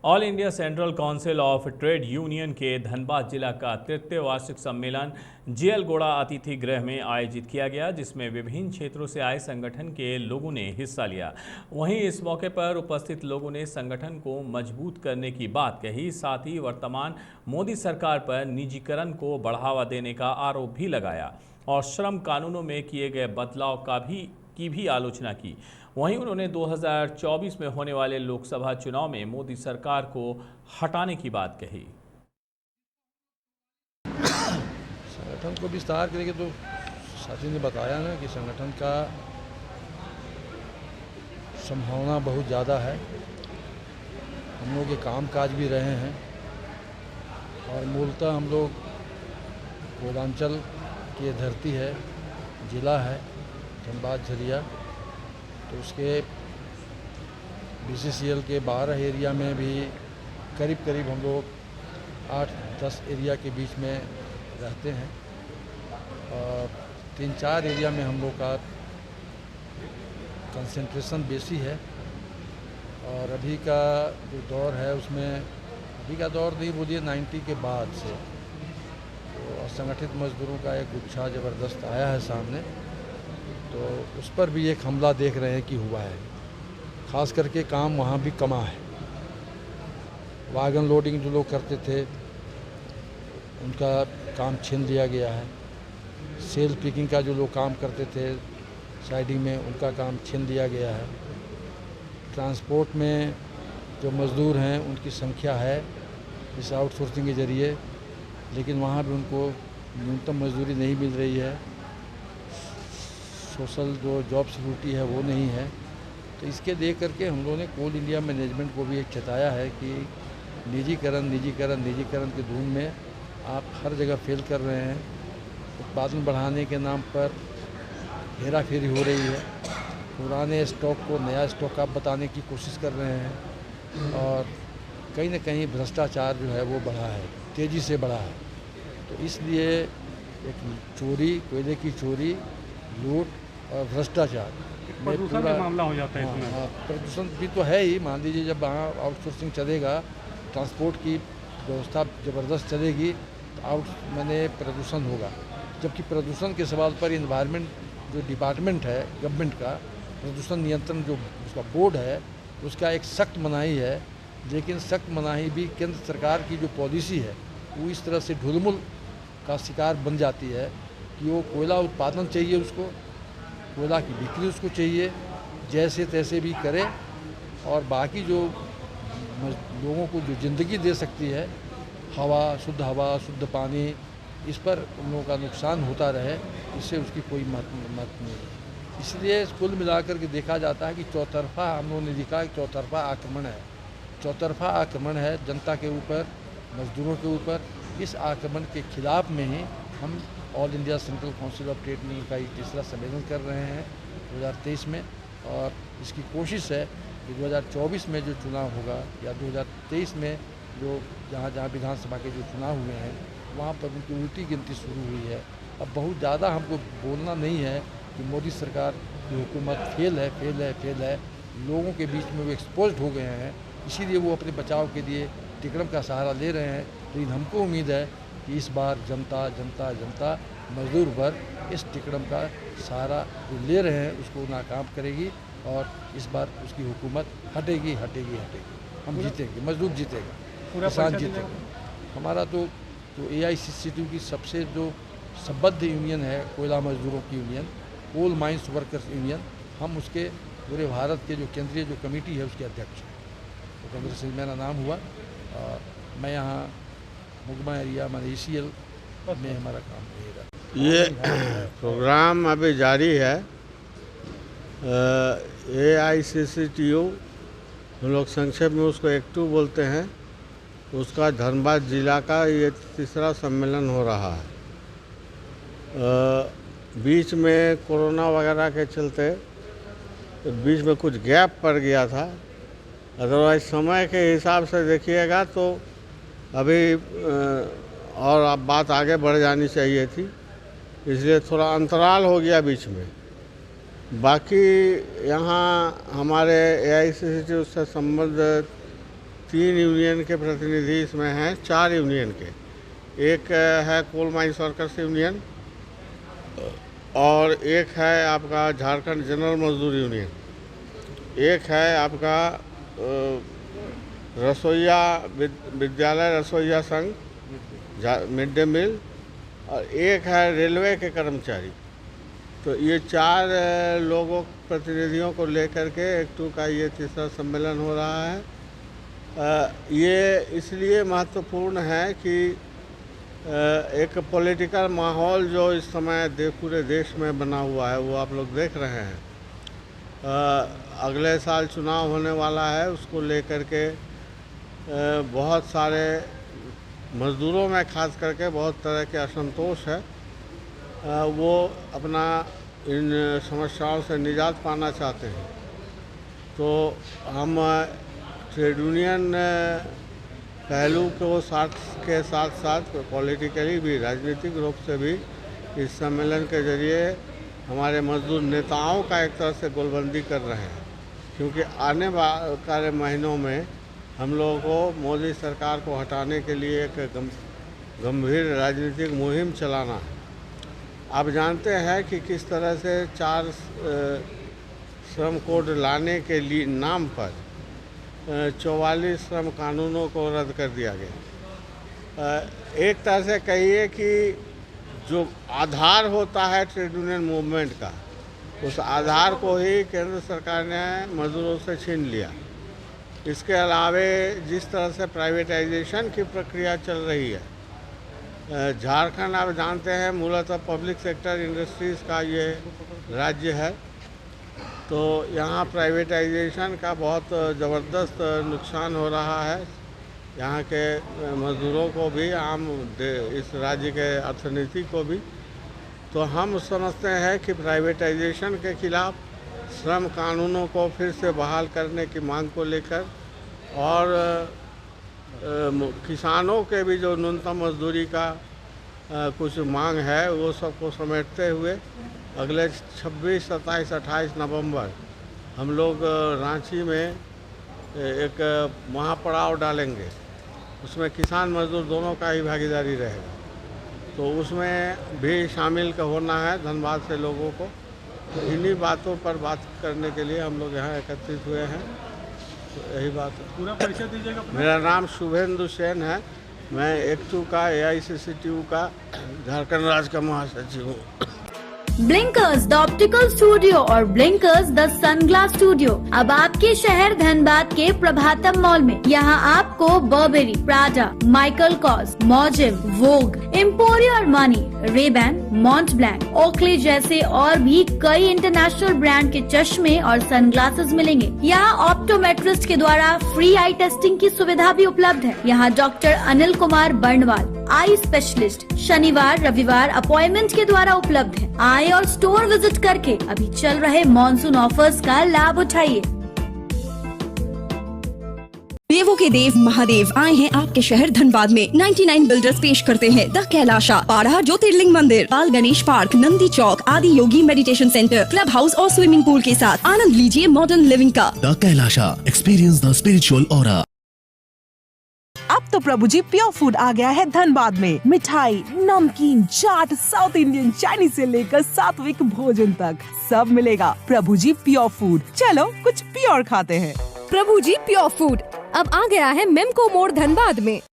All India central council of trade union के धनबाद जिला का तृतीय वार्षिक सम्मेलन जेएल गौड़ा अतिथि गृह में आयोजित किया गया, जिसमें विभिन्न क्षेत्रों से आए संगठन के लोगों ने हिस्सा लिया। वहीं इस मौके पर उपस्थित लोगों ने संगठन को मजबूत करने की बात कही। साथ ही वर्तमान मोदी सरकार पर निजीकरण को बढ़ावा देने का आरोप भी लगाया और श्रम कानूनों में किए गए बदलाव की भी आलोचना की। वहीं उन्होंने 2024 में होने वाले लोकसभा चुनाव में मोदी सरकार को हटाने की बात कही। संगठन को विस्तार करेंगे तो साथी ने बताया ना कि संगठन का संभावना बहुत ज़्यादा है। हम लोग के काम काज भी रहे हैं और मूलतः हम लोग पूर्वांचल की धरती है, ज़िला है धनबाद झरिया, तो उसके बीसीसीएल के 12 एरिया में भी करीब हम लोग 8-10 एरिया के बीच में रहते हैं और 3-4 एरिया में हम लोग का कंसंट्रेशन बेसी है। और अभी का जो दौर है उसमें, अभी का दौर नहीं बोलिए 90 के बाद से, तो असंगठित मजदूरों का एक गुच्छा ज़बरदस्त आया है सामने, तो उस पर भी एक हमला देख रहे हैं कि हुआ है। ख़ास करके काम वहाँ भी कमा है। वागन लोडिंग जो लोग करते थे उनका काम छीन लिया गया है। सेल पिकिंग का जो लोग काम करते थे साइडिंग में, उनका काम छीन लिया गया है। ट्रांसपोर्ट में जो मज़दूर हैं उनकी संख्या है इस आउटसोर्सिंग के ज़रिए, लेकिन वहाँ भी उनको न्यूनतम मजदूरी नहीं मिल रही है। सोशल जो जॉब सिक्योरिटी है वो नहीं है। तो इसके देख करके हम लोगों ने कोल इंडिया मैनेजमेंट को भी एक चेताया है कि निजीकरण की धुन में आप हर जगह फेल कर रहे हैं। उत्पादन बढ़ाने के नाम पर हेरा फेरी हो रही है। पुराने स्टॉक को नया स्टॉक आप बताने की कोशिश कर रहे हैं और कहीं ना कहीं भ्रष्टाचार जो है वो बढ़ा है, तेज़ी से बढ़ा है। तो इसलिए एक चोरी, कोयले की चोरी, लूट और भ्रष्टाचार प्रदूषण का मामला हो जाता है इसमें। हाँ, प्रदूषण भी तो है ही। मान लीजिए जब वहाँ आउटसोर्सिंग चलेगा, ट्रांसपोर्ट की व्यवस्था ज़बरदस्त चलेगी तो मैंने प्रदूषण होगा। जबकि प्रदूषण के सवाल पर इन्वायरमेंट जो डिपार्टमेंट है गवर्नमेंट का, प्रदूषण नियंत्रण जो उसका बोर्ड है, उसका एक सख्त मनाही है। लेकिन सख्त मनाही भी केंद्र सरकार की जो पॉलिसी है वो इस तरह से ढुलमुल का शिकार बन जाती है कि वो कोयला उत्पादन चाहिए, उसको कोयला की बिक्री उसको चाहिए, जैसे तैसे भी करे, और बाकी जो लोगों को जो ज़िंदगी दे सकती है, हवा, शुद्ध पानी, इस पर उन लोगों का नुकसान होता रहे, इससे उसकी कोई मत नहीं है। इसलिए कुल मिलाकर के देखा जाता है कि चौतरफा, हम लोगों ने देखा कि चौतरफा आक्रमण है। चौतरफा आक्रमण है जनता के ऊपर, मजदूरों के ऊपर। इस आक्रमण के खिलाफ में ही हम all India central council of trade union का तीसरा सम्मेलन कर रहे हैं 2023 में, और इसकी कोशिश है कि 2024 में जो चुनाव होगा या 2023 में जो जहाँ विधानसभा के जो चुनाव हुए हैं वहाँ पर उनकी उल्टी गिनती शुरू हुई है। अब बहुत ज़्यादा हमको बोलना नहीं है कि मोदी सरकार की हुकूमत फेल है। लोगों के बीच में वो एक्सपोज्ड हो गए हैं, इसीलिए वो अपने बचाव के लिए टिकड़म का सहारा ले रहे हैं। लेकिन हमको उम्मीद है कि इस बार जनता मजदूर वर्ग इस टिकड़म का सहारा जो ले रहे हैं उसको नाकाम करेगी और इस बार उसकी हुकूमत हटेगी। हम जीतेंगे, मजदूर जीतेगा, किसान जीतेगा। हमारा तो AICCTU की सबसे जो संबद्ध यूनियन है, कोयला मजदूरों की union, coal mines workers union, हम उसके पूरे भारत के जो केंद्रीय जो कमेटी है उसके अध्यक्ष हैं। तो कांग्रेस से मेरा नाम हुआ और मैं यहाँ मुगमा एरिया माने ECL में हमारा काम रहेगा। ये प्रोग्राम अभी जारी है। AICCTU, हम लोग संक्षेप में उसको एक्टू बोलते हैं, उसका धनबाद जिला का ये तीसरा सम्मेलन हो रहा है। बीच में कोरोना वगैरह के चलते बीच में कुछ गैप पड़ गया था। अदरवाइज समय के हिसाब से देखिएगा तो अभी और अब बात आगे बढ़ जानी चाहिए थी, इसलिए थोड़ा अंतराल हो गया बीच में। बाकी यहाँ हमारे AICCTU से संबंधित 3 यूनियन के प्रतिनिधि इसमें हैं, 4 यूनियन के। एक है कोल माइंस वर्कर्स यूनियन और एक है आपका झारखंड जनरल मजदूर यूनियन, एक है आपका रसोइया विद्यालय रसोइया संघ मिड डे मील और एक है रेलवे के कर्मचारी। तो ये 4 लोगों प्रतिनिधियों को लेकर के एक्टू का ये तीसरा सम्मेलन हो रहा है। ये इसलिए महत्वपूर्ण है कि एक पॉलिटिकल माहौल जो इस समय पूरे देश में बना हुआ है वो आप लोग देख रहे हैं। अगले साल चुनाव होने वाला है, उसको लेकर के बहुत सारे मज़दूरों में खास करके बहुत तरह के असंतोष है। वो अपना इन समस्याओं से निजात पाना चाहते हैं। तो हम ट्रेड यूनियन पहलू को के साथ साथ पॉलिटिकली भी, राजनीतिक रूप से भी इस सम्मेलन के जरिए हमारे मजदूर नेताओं का एक तरह से गोलबंदी कर रहे हैं, क्योंकि आने वाले महीनों में हम लोगों को मोदी सरकार को हटाने के लिए एक गंभीर राजनीतिक मुहिम चलाना है। आप जानते हैं कि किस तरह से 4 श्रम कोड लाने के लिए नाम पर 44 श्रम कानूनों को रद्द कर दिया गया। एक तरह से कहिए कि जो आधार होता है ट्रेड यूनियन मूवमेंट का, उस आधार को ही केंद्र सरकार ने मजदूरों से छीन लिया। इसके अलावे जिस तरह से प्राइवेटाइजेशन की प्रक्रिया चल रही है, झारखंड आप जानते हैं मूलतः पब्लिक सेक्टर इंडस्ट्रीज़ का ये राज्य है। तो यहाँ प्राइवेटाइजेशन का बहुत ज़बरदस्त नुकसान हो रहा है यहाँ के मज़दूरों को भी, आम इस राज्य के अर्थनीति को भी। तो हम समझते हैं कि प्राइवेटाइजेशन के खिलाफ श्रम कानूनों को फिर से बहाल करने की मांग को लेकर और किसानों के भी जो न्यूनतम मजदूरी का कुछ मांग है वो सबको समेटते हुए अगले 26, 27, 28 नवंबर हम लोग रांची में एक महापड़ाव डालेंगे। उसमें किसान मजदूर दोनों का ही भागीदारी रहेगा। तो उसमें भी शामिल होना है धनबाद से लोगों को। तो इन्हीं बातों पर बात करने के लिए हम लोग यहाँ एकत्रित हुए हैं। तो यही बात है। पूरा परिचय दीजिएगा। मेरा नाम शुभेंदु सेन है। मैं एक्टू का AICCTU का झारखंड राज्य का महासचिव हूँ। ब्लिंकर्स द ऑप्टिकल स्टूडियो और ब्लिंकर्स द सनग्लास स्टूडियो अब आपके शहर धनबाद के प्रभातम मॉल में। यहाँ आपको बर्बेरी, प्राडा, माइकल कॉस, मॉजिम, Vogue, Emporio Armani, Ray Ban, Mont Blanc, Oakley जैसे और भी कई इंटरनेशनल ब्रांड के चश्मे और सनग्लासेस मिलेंगे। यहाँ ऑप्टोमेट्रिस्ट के द्वारा फ्री आई टेस्टिंग की सुविधा भी उपलब्ध है। यहाँ doctor Anil Kumar Barnwal eye specialist शनिवार रविवार अपॉइंटमेंट के द्वारा उपलब्ध है। आए और स्टोर विजिट करके अभी चल रहे मॉनसून ऑफर्स का लाभ उठाइए। देवों के देव महादेव आए हैं आपके शहर धनबाद में। 99 बिल्डर्स पेश करते हैं द कैलाशा, पारा ज्योतिर्लिंग मंदिर, बाल गणेश पार्क, नंदी चौक, आदि योगी मेडिटेशन सेंटर, क्लब हाउस और स्विमिंग पूल के साथ आनंद लीजिए मॉडर्न लिविंग का। The Kailasa, experience the spiritual aura. अब तो प्रभु जी प्योर फूड आ गया है धनबाद में। मिठाई, नमकीन, चाट, साउथ इंडियन, चाइनीज से लेकर सात्विक भोजन तक सब मिलेगा। प्रभु जी प्योर फूड, चलो कुछ प्योर खाते हैं। प्रभु जी प्योर फूड अब आ गया है मेमको मोड़ धनबाद में।